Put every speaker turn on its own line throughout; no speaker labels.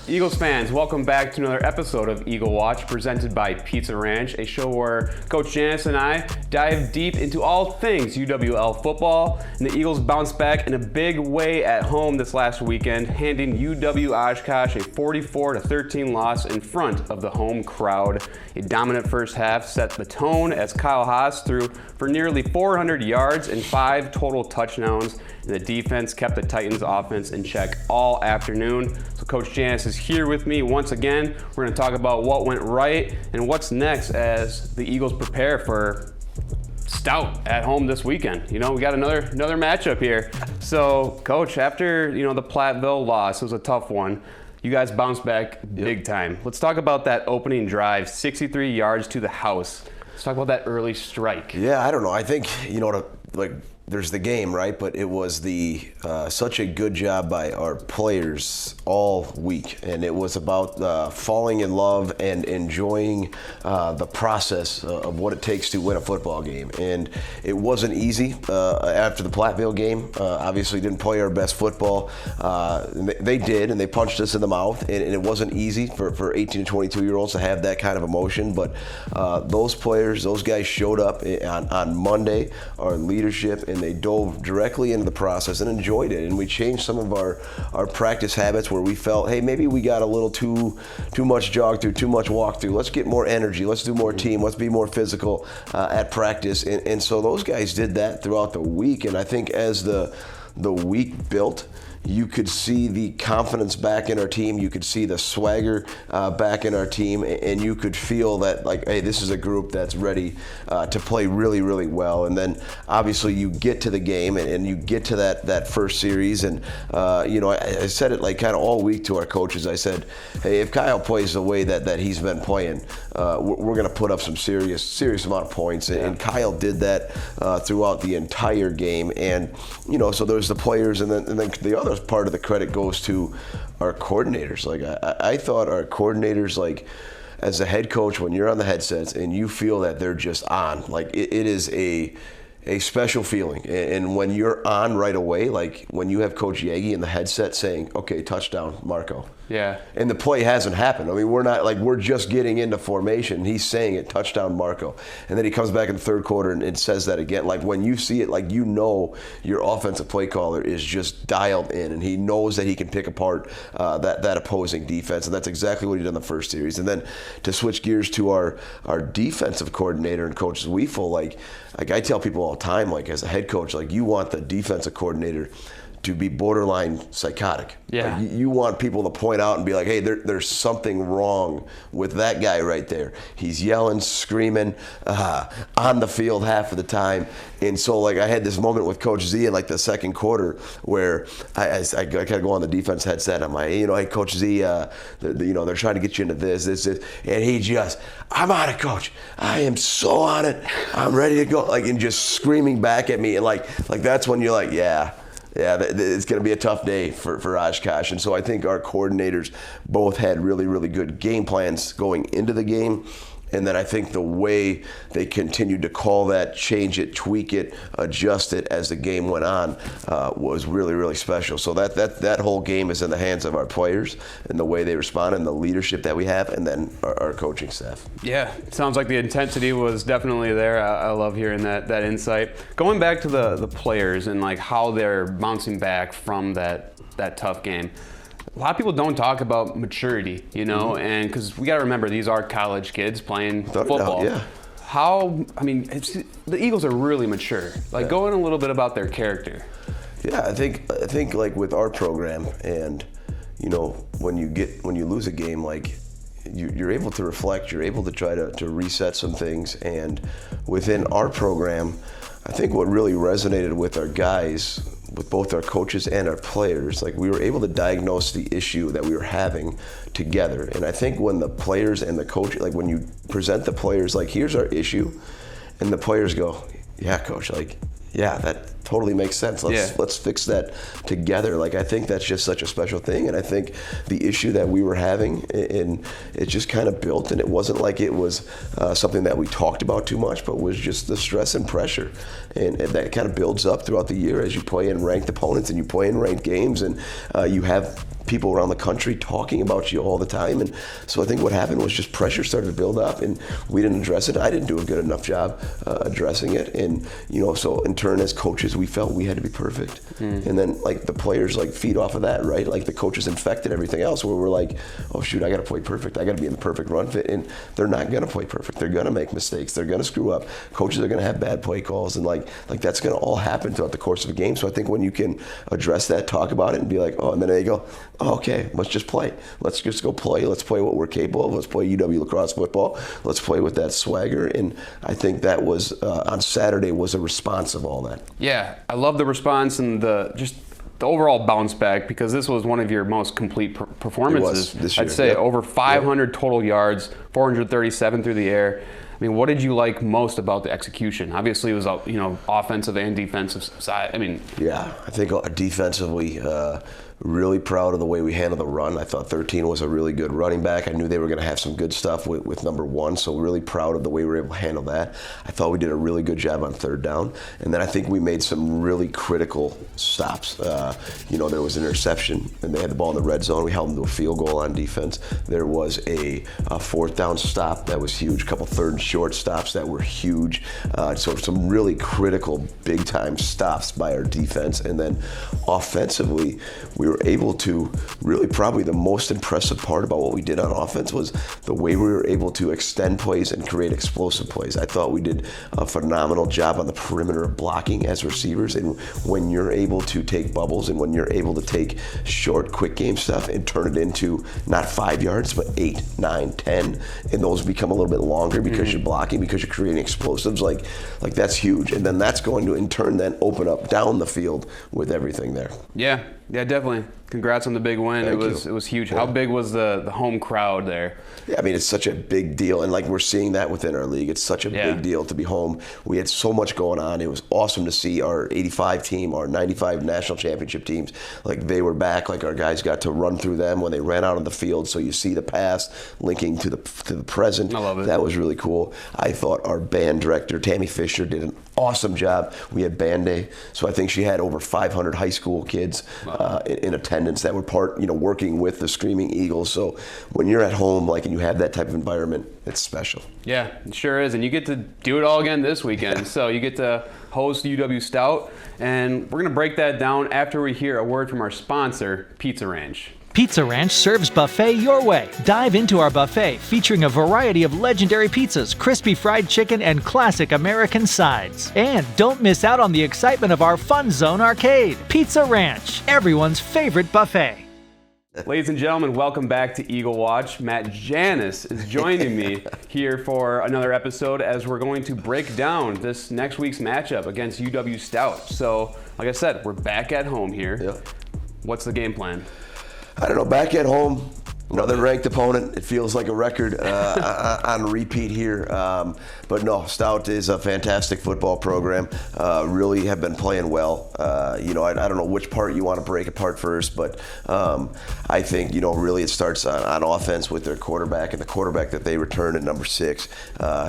Eagles fans, welcome back to another episode of Eagle Watch presented by Pizza Ranch, a show where Coach Janice and I dive deep into all things UWL football. And the Eagles bounced back in a big way at home this last weekend, handing UW-Oshkosh a 44-13 loss in front of the home crowd. A dominant first half set the tone as Kyle Haas threw for nearly 400 yards and 5 total touchdowns. And the defense kept the Titans offense in check all afternoon. So Coach Janice is here with me once again. We're going to talk about what went right and what's next as the Eagles prepare for Stout at home this weekend. You know, we got another matchup here. So, Coach, after, the Platteville loss, it was a tough one. You guys bounced back big time. Let's talk about that opening drive, 63 yards to the house. Let's talk about that early strike.
Yeah, I don't know. I think, there's the game, right? But it was such a good job by our players all week, and it was about falling in love and enjoying the process of what it takes to win a football game. And it wasn't easy after the Platteville game. Obviously, didn't play our best football. They did, and they punched us in the mouth. And it wasn't easy for 18 to 22-year-olds to have that kind of emotion. But those guys showed up on Monday. Our leadership and they dove directly into the process and enjoyed it. And we changed some of our practice habits where we felt, hey, maybe we got a little too much jog through, too much walk through. Let's get more energy. Let's do more team. Let's be more physical at practice. And so those guys did that throughout the week. And I think as the week built, you could see the confidence back in our team. You could see the swagger back in our team, and you could feel that, hey, this is a group that's ready to play really, really well. And then, obviously, you get to the game, and you get to that first series. And, I said it kind of all week to our coaches. I said, hey, if Kyle plays the way that he's been playing, we're going to put up some serious amount of points. And Kyle did that throughout the entire game. And, so there's the players, and then the other part of the credit goes to our coordinators. I thought our coordinators, as a head coach, when you're on the headsets and you feel that they're just on, it is a special feeling. And when you're on right away, when you have Coach Yagi in the headset saying, okay, touchdown, Marco.
Yeah.
And the play hasn't happened. I mean, we're just getting into formation. He's saying it, touchdown, Marco. And then he comes back in the third quarter and says that again. When you see it, your offensive play caller is just dialed in, and he knows that he can pick apart that opposing defense. And that's exactly what he did in the first series. And then to switch gears to our defensive coordinator and Coach Zweifel, I tell people all the time, as a head coach, you want the defensive coordinator to be borderline psychotic.
Yeah.
You want people to point out and be like, hey, there's something wrong with that guy right there. He's yelling, screaming, on the field half of the time. And so, I had this moment with Coach Z in, the second quarter where I kind of go on the defense headset. I'm like, hey, Coach Z, they're trying to get you into this. And he just, I'm on it, Coach. I am so on it. I'm ready to go. And just screaming back at me. And, that's when you're like, yeah, it's going to be a tough day for Oshkosh. And so I think our coordinators both had really, really good game plans going into the game. And then I think the way they continued to call that, change it, tweak it, adjust it as the game went on was really, really special. So that whole game is in the hands of our players and the way they respond and the leadership that we have, and then our coaching staff.
Yeah, it sounds like the intensity was definitely there. I love hearing that insight. Going back to the players and how they're bouncing back from that tough game. A lot of people don't talk about maturity, and because we got to remember these are college kids playing football.
Yeah.
The Eagles are really mature. Go in a little bit about their character.
Yeah, I think with our program, and when you lose a game, you're able to reflect, you're able to try to reset some things, and within our program, I think what really resonated with our guys, with both our coaches and our players, we were able to diagnose the issue that we were having together. And I think when the players and the coach, when you present the players, here's our issue, and the players go, yeah, Coach, yeah, that totally makes sense. Let's fix that together. I think that's just such a special thing. And I think the issue that we were having, and it just kind of built, and it wasn't it was something that we talked about too much, but was just the stress and pressure. And that kind of builds up throughout the year as you play in ranked opponents and you play in ranked games, and you have people around the country talking about you all the time. And so I think what happened was just pressure started to build up, and we didn't address it. I didn't do a good enough job addressing it. And, so in turn, as coaches, we felt we had to be perfect. And then, like, the players, like, feed off of that, right? Like, the coaches infected everything else, where we're like, oh, shoot, I got to play perfect. I got to be in the perfect run fit. And they're not going to play perfect. They're going to make mistakes. They're going to screw up. Coaches are going to have bad play calls. And, like that's going to all happen throughout the course of a game. So I think when you can address that, talk about it, and be like, oh, and then they go, oh, okay, let's just play. Let's just go play. Let's play what we're capable of. Let's play UW lacrosse football. Let's play with that swagger. And I think that was, on Saturday, was a response of all that.
Yeah, I love the response and the overall bounce back, because this was one of your most complete performances.
It was this year.
I'd say over 500 total yards, 437 through the air. I mean, what did you like most about the execution? Obviously, it was offensive and defensive side.
Yeah, I think defensively, really proud of the way we handled the run. I thought 13 was a really good running back. I knew they were going to have some good stuff with number 1, so really proud of the way we were able to handle that. I thought we did a really good job on third down, and then I think we made some really critical stops. There was an interception, and they had the ball in the red zone. We held them to a field goal on defense. There was a fourth down stop that was huge, a couple third and short stops that were huge. So some really critical, big-time stops by our defense, and then offensively, we were able to really, probably the most impressive part about what we did on offense was the way we were able to extend plays and create explosive plays. I thought we did a phenomenal job on the perimeter of blocking as receivers, and when you're able to take bubbles and when you're able to take short, quick game stuff and turn it into not 5 yards, but 8, 9, 10, and those become a little bit longer because you're blocking, because you're creating explosives, like that's huge. And then that's going to, in turn, then open up down the field with everything there.
Yeah, definitely. Congrats on the big win. It was huge. Yeah. How big was the home crowd there?
Yeah, it's such a big deal, and we're seeing that within our league. It's such a big deal to be home. We had so much going on. It was awesome to see our 85 team, our 95 national championship teams, they were back. Our guys got to run through them when they ran out on the field. So you see the past linking to the present.
I love it.
That was really cool. I thought our band director, Tammy Fisher, did an awesome job. We had band day, so I think she had over 500 high school kids in attendance that were working with the Screaming Eagles. So when you're at home, and you have that type of environment, it's special.
Yeah, it sure is. And you get to do it all again this weekend. So you get to host UW Stout, and we're going to break that down after we hear a word from our sponsor, Pizza Ranch.
Pizza Ranch serves buffet your way. Dive into our buffet featuring a variety of legendary pizzas, crispy fried chicken, and classic American sides. And don't miss out on the excitement of our Fun Zone arcade. Pizza Ranch, everyone's favorite buffet.
Ladies and gentlemen, welcome back to Eagle Watch. Matt Janis is joining me here for another episode as we're going to break down this next week's matchup against UW Stout. So, like I said, we're back at home here.
Yep.
What's the game plan?
I don't know, back at home, another ranked opponent. It feels like a record on repeat here. But no, Stout is a fantastic football program. Really have been playing well. I don't know which part you want to break apart first, but I think, really it starts on offense with their quarterback, and the quarterback that they return at number 6.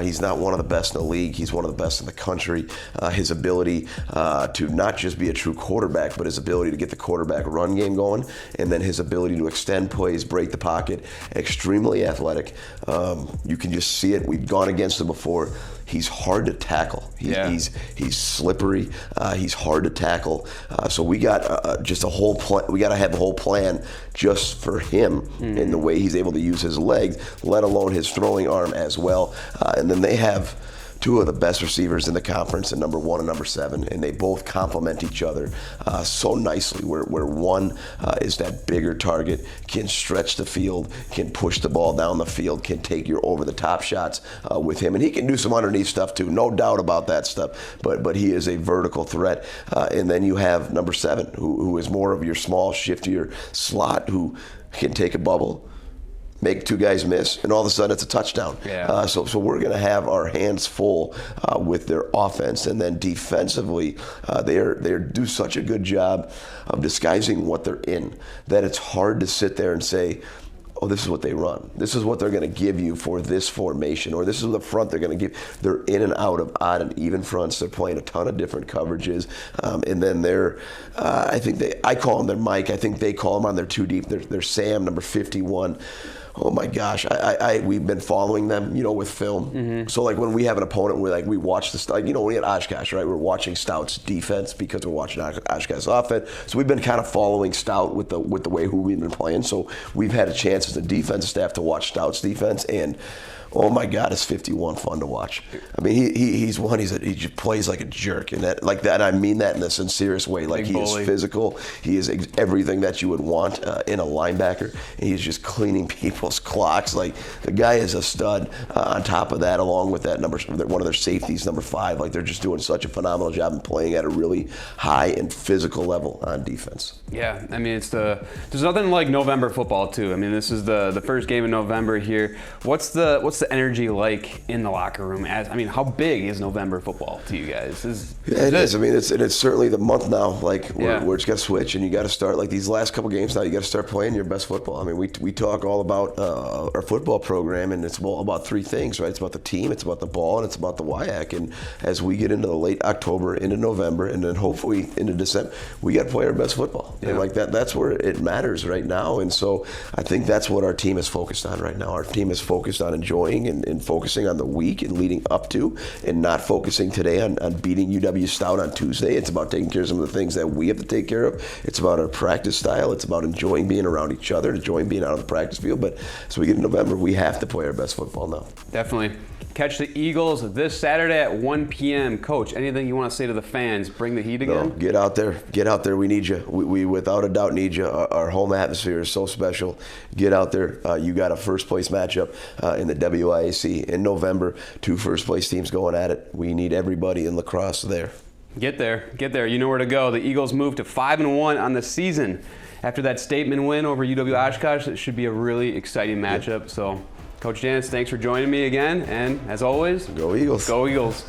He's not one of the best in the league. He's one of the best in the country. His ability to not just be a true quarterback, but his ability to get the quarterback run game going, and then his ability to extend plays, break the pocket, extremely athletic. You can just see it. We've gone against him before. He's hard to tackle. He's slippery. He's hard to tackle. So we got just a whole plan. We got to have a whole plan just for him and the way he's able to use his legs, let alone his throwing arm as well. And then they have two of the best receivers in the conference, and number 1 and number 7, and they both complement each other so nicely, where one is that bigger target, can stretch the field, can push the ball down the field, can take your over-the-top shots with him, and he can do some underneath stuff too, no doubt about that stuff, but he is a vertical threat. And then you have number 7, who is more of your small, shiftier slot, who can take a bubble, make 2 guys miss, and all of a sudden it's a touchdown.
Yeah.
So we're going to have our hands full with their offense, and then defensively, they do such a good job of disguising what they're in that it's hard to sit there and say, oh, this is what they run. This is what they're going to give you for this formation, or this is the front they're going to give. They're in and out of odd and even fronts. They're playing a ton of different coverages, and then I call them their Mike. I think they call them on their two deep. They're Sam, number 51. Oh my gosh, we've been following them, with film. Mm-hmm. So like when we have an opponent, we watch when we had Oshkosh, right? We're watching Stout's defense because we're watching Oshkosh's offense. So we've been kind of following Stout with the way who we've been playing. So we've had a chance as a defensive staff to watch Stout's defense, and oh my God, is 51 fun to watch? I mean, he just plays like a jerk, and that I mean that in the sincerest way. Like he is physical, he is everything that you would want in a linebacker, and he's just cleaning people's clocks. Like the guy is a stud. On top of that, along with that one of their safeties, number 5, like they're just doing such a phenomenal job and playing at a really high and physical level on defense.
Yeah, I mean there's nothing like November football too. I mean this is the first game in November here. What's the energy like in the locker room? How big is November football to you guys?
It is. I mean, it's certainly the month now, like where it's got to switch, and you got to start like these last couple games now. You got to start playing your best football. I mean, we talk all about our football program, and it's all about 3 things, right? It's about the team, it's about the ball, and it's about the WIAC. And as we get into the late October, into November, and then hopefully into December, we got to play our best football. Yeah. And like that's where it matters right now. And so I think that's what our team is focused on right now. Our team is focused on enjoying and focusing on the week and leading up to, and not focusing today on beating UW Stout on Tuesday. It's about taking care of some of the things that we have to take care of. It's about our practice style. It's about enjoying being around each other, enjoying being out on the practice field. But as we get in November, we have to play our best football now.
Definitely. Catch the Eagles this Saturday at 1 p.m. Coach, anything you want to say to the fans? Bring the heat again?
No, get out there. We need you. We without a doubt need you. Our home atmosphere is so special. Get out there. You got a first place matchup in the WIAC in November. 2 first place teams going at it. We need everybody in lacrosse there.
Get there. You know where to go. The Eagles move to 5-1 on the season. After that statement win over UW-Oshkosh, it should be a really exciting matchup. Yep. So, Coach Janis, thanks for joining me again. And as always,
go Eagles.
Go Eagles.